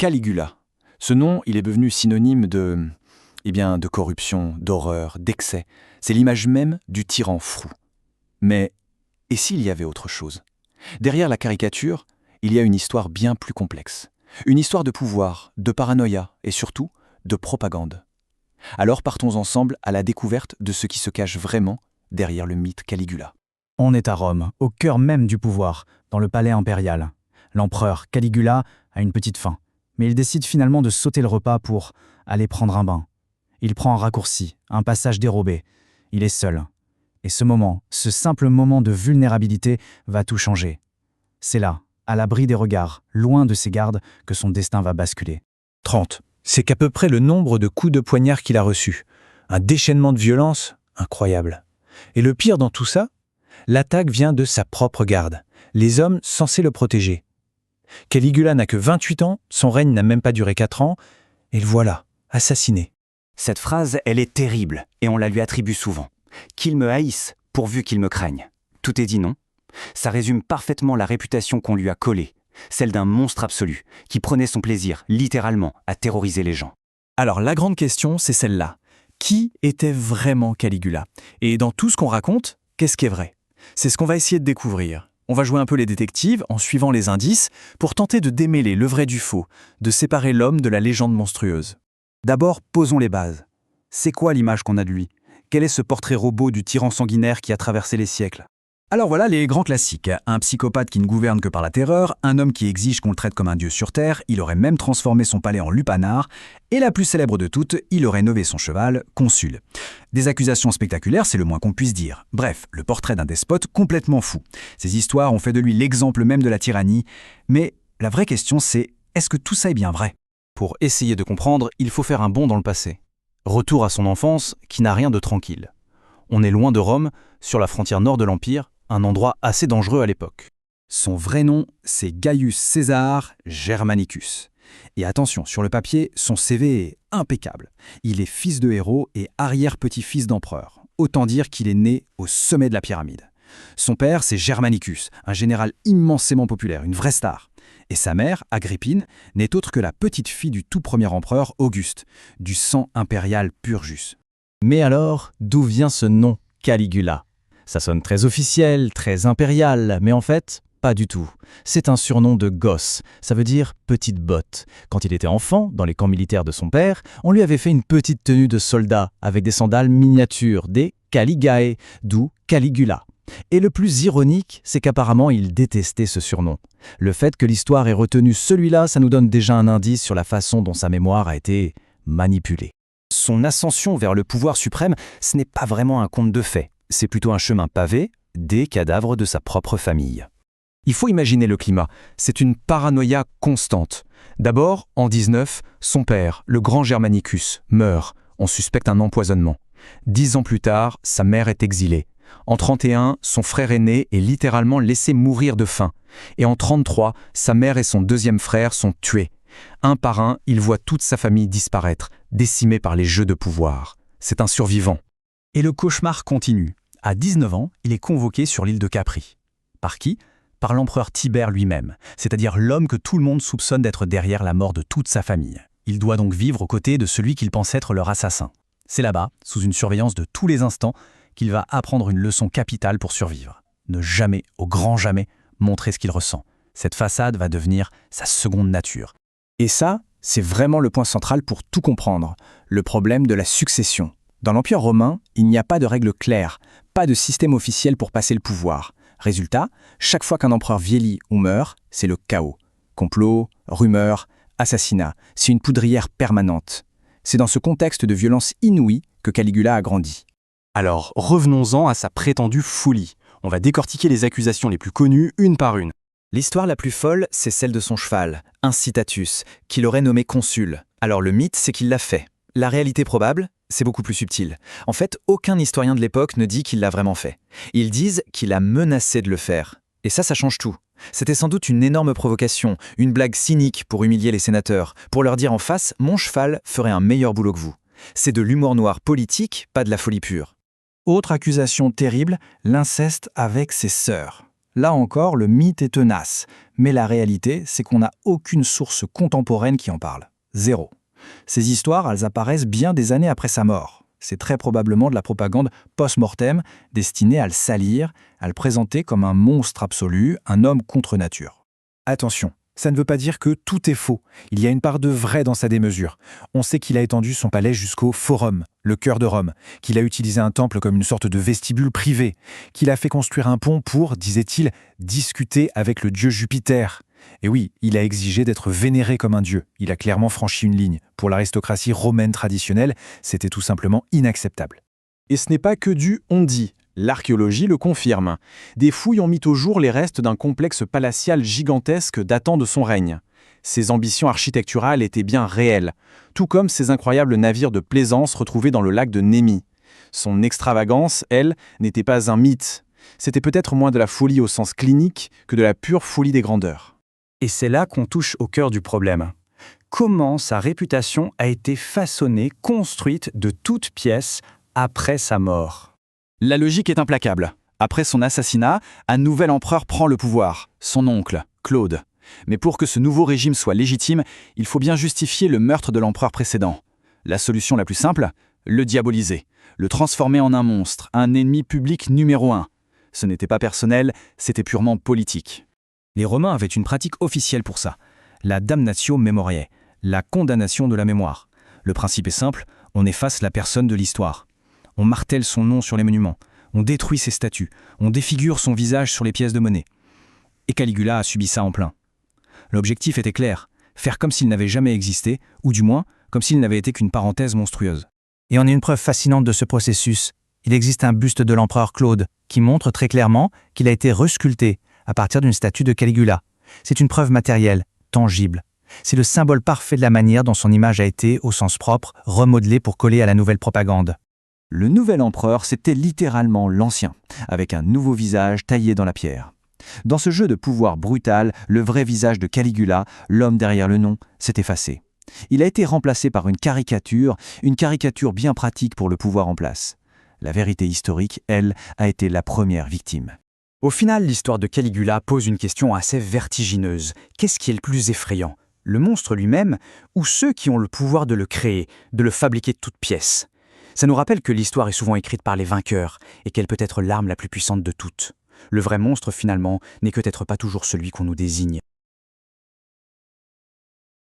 Caligula. Ce nom, il est devenu synonyme de corruption, d'horreur, d'excès. C'est l'image même du tyran fou. Mais, et s'il y avait autre chose? Derrière la caricature, il y a une histoire bien plus complexe. Une histoire de pouvoir, de paranoïa et surtout de propagande. Alors partons ensemble à la découverte de ce qui se cache vraiment derrière le mythe Caligula. On est à Rome, au cœur même du pouvoir, dans le palais impérial. L'empereur Caligula a une petite faim, mais il décide finalement de sauter le repas pour aller prendre un bain. Il prend un raccourci, un passage dérobé. Il est seul. Et ce moment, ce simple moment de vulnérabilité va tout changer. C'est là, à l'abri des regards, loin de ses gardes, que son destin va basculer. 30. C'est qu'à peu près le nombre de coups de poignard qu'il a reçus. Un déchaînement de violence incroyable. Et le pire dans tout ça, l'attaque vient de sa propre garde, les hommes censés le protéger. Caligula n'a que 28 ans, son règne n'a même pas duré 4 ans, et le voilà, assassiné. Cette phrase, elle est terrible, et on la lui attribue souvent. Qu'il me haïsse, pourvu qu'il me craigne. Tout est dit, non? Ça résume parfaitement la réputation qu'on lui a collée, celle d'un monstre absolu, qui prenait son plaisir, littéralement, à terroriser les gens. Alors la grande question, c'est celle-là. Qui était vraiment Caligula? Et dans tout ce qu'on raconte, qu'est-ce qui est vrai? C'est ce qu'on va essayer de découvrir. On va jouer un peu les détectives en suivant les indices pour tenter de démêler le vrai du faux, de séparer l'homme de la légende monstrueuse. D'abord, posons les bases. C'est quoi l'image qu'on a de lui? Quel est ce portrait robot du tyran sanguinaire qui a traversé les siècles? Alors voilà les grands classiques. Un psychopathe qui ne gouverne que par la terreur, un homme qui exige qu'on le traite comme un dieu sur Terre, il aurait même transformé son palais en lupanar, et la plus célèbre de toutes, il aurait nommé son cheval consul. Des accusations spectaculaires, c'est le moins qu'on puisse dire. Bref, le portrait d'un despote complètement fou. Ces histoires ont fait de lui l'exemple même de la tyrannie, mais la vraie question c'est, est-ce que tout ça est bien vrai? Pour essayer de comprendre, il faut faire un bond dans le passé. Retour à son enfance, qui n'a rien de tranquille. On est loin de Rome, sur la frontière nord de l'Empire, un endroit assez dangereux à l'époque. Son vrai nom, c'est Gaius Caesar Germanicus. Et attention, sur le papier, son CV est impeccable. Il est fils de héros et arrière-petit-fils d'empereur. Autant dire qu'il est né au sommet de la pyramide. Son père, c'est Germanicus, un général immensément populaire, une vraie star. Et sa mère, Agrippine, n'est autre que la petite fille du tout premier empereur Auguste, du sang impérial pur jus. Mais alors, d'où vient ce nom, Caligula? Ça sonne très officiel, très impérial, mais en fait, pas du tout. C'est un surnom de gosse, ça veut dire petite botte. Quand il était enfant, dans les camps militaires de son père, on lui avait fait une petite tenue de soldat avec des sandales miniatures, des Caligae, d'où Caligula. Et le plus ironique, c'est qu'apparemment il détestait ce surnom. Le fait que l'histoire ait retenu celui-là, ça nous donne déjà un indice sur la façon dont sa mémoire a été manipulée. Son ascension vers le pouvoir suprême, ce n'est pas vraiment un conte de fées. C'est plutôt un chemin pavé des cadavres de sa propre famille. Il faut imaginer le climat. C'est une paranoïa constante. D'abord, en 19, son père, le grand Germanicus, meurt. On suspecte un empoisonnement. 10 ans plus tard, sa mère est exilée. En 31, son frère aîné est littéralement laissé mourir de faim. Et en 33, sa mère et son deuxième frère sont tués. Un par un, il voit toute sa famille disparaître, décimée par les jeux de pouvoir. C'est un survivant. Et le cauchemar continue. À 19 ans, il est convoqué sur l'île de Capri. Par qui? Par l'empereur Tibère lui-même, c'est-à-dire l'homme que tout le monde soupçonne d'être derrière la mort de toute sa famille. Il doit donc vivre aux côtés de celui qu'il pense être leur assassin. C'est là-bas, sous une surveillance de tous les instants, qu'il va apprendre une leçon capitale pour survivre. Ne jamais, au grand jamais, montrer ce qu'il ressent. Cette façade va devenir sa seconde nature. Et ça, c'est vraiment le point central pour tout comprendre, le problème de la succession. Dans l'Empire romain, il n'y a pas de règles claires, pas de système officiel pour passer le pouvoir. Résultat, chaque fois qu'un empereur vieillit ou meurt, c'est le chaos. Complot, rumeurs, assassinats, c'est une poudrière permanente. C'est dans ce contexte de violence inouïe que Caligula a grandi. Alors, revenons-en à sa prétendue folie. On va décortiquer les accusations les plus connues une par une. L'histoire la plus folle, c'est celle de son cheval, Incitatus, qu'il aurait nommé consul. Alors le mythe, c'est qu'il l'a fait. La réalité probable, c'est beaucoup plus subtil. En fait, aucun historien de l'époque ne dit qu'il l'a vraiment fait. Ils disent qu'il a menacé de le faire. Et ça change tout. C'était sans doute une énorme provocation, une blague cynique pour humilier les sénateurs, pour leur dire en face « mon cheval ferait un meilleur boulot que vous ». C'est de l'humour noir politique, pas de la folie pure. Autre accusation terrible, l'inceste avec ses sœurs. Là encore, le mythe est tenace, mais la réalité, c'est qu'on n'a aucune source contemporaine qui en parle. Zéro. Ces histoires, elles apparaissent bien des années après sa mort. C'est très probablement de la propagande post-mortem destinée à le salir, à le présenter comme un monstre absolu, un homme contre nature. Attention, ça ne veut pas dire que tout est faux. Il y a une part de vrai dans sa démesure. On sait qu'il a étendu son palais jusqu'au Forum, le cœur de Rome, qu'il a utilisé un temple comme une sorte de vestibule privé, qu'il a fait construire un pont pour, disait-il, discuter avec le dieu Jupiter. Et oui, il a exigé d'être vénéré comme un dieu. Il a clairement franchi une ligne. Pour l'aristocratie romaine traditionnelle, c'était tout simplement inacceptable. Et ce n'est pas que du « on dit ». L'archéologie le confirme. Des fouilles ont mis au jour les restes d'un complexe palatial gigantesque datant de son règne. Ses ambitions architecturales étaient bien réelles, tout comme ses incroyables navires de plaisance retrouvés dans le lac de Némi. Son extravagance, elle, n'était pas un mythe. C'était peut-être moins de la folie au sens clinique que de la pure folie des grandeurs. Et c'est là qu'on touche au cœur du problème. Comment sa réputation a été façonnée, construite de toutes pièces après sa mort? La logique est implacable. Après son assassinat, un nouvel empereur prend le pouvoir, son oncle, Claude. Mais pour que ce nouveau régime soit légitime, il faut bien justifier le meurtre de l'empereur précédent. La solution la plus simple, le diaboliser, le transformer en un monstre, un ennemi public numéro 1. Ce n'était pas personnel, c'était purement politique. Les Romains avaient une pratique officielle pour ça, la damnatio memoriae, la condamnation de la mémoire. Le principe est simple, on efface la personne de l'histoire. On martèle son nom sur les monuments, on détruit ses statues, on défigure son visage sur les pièces de monnaie. Et Caligula a subi ça en plein. L'objectif était clair, faire comme s'il n'avait jamais existé, ou du moins, comme s'il n'avait été qu'une parenthèse monstrueuse. Et on a une preuve fascinante de ce processus. Il existe un buste de l'empereur Claude qui montre très clairement qu'il a été resculpté à partir d'une statue de Caligula. C'est une preuve matérielle, tangible. C'est le symbole parfait de la manière dont son image a été, au sens propre, remodelée pour coller à la nouvelle propagande. Le nouvel empereur, c'était littéralement l'ancien, avec un nouveau visage taillé dans la pierre. Dans ce jeu de pouvoir brutal, le vrai visage de Caligula, l'homme derrière le nom, s'est effacé. Il a été remplacé par une caricature bien pratique pour le pouvoir en place. La vérité historique, elle, a été la première victime. Au final, l'histoire de Caligula pose une question assez vertigineuse. Qu'est-ce qui est le plus effrayant? Le monstre lui-même ou ceux qui ont le pouvoir de le créer, de le fabriquer de toutes pièces? Ça nous rappelle que l'histoire est souvent écrite par les vainqueurs et qu'elle peut être l'arme la plus puissante de toutes. Le vrai monstre, finalement, n'est peut-être pas toujours celui qu'on nous désigne.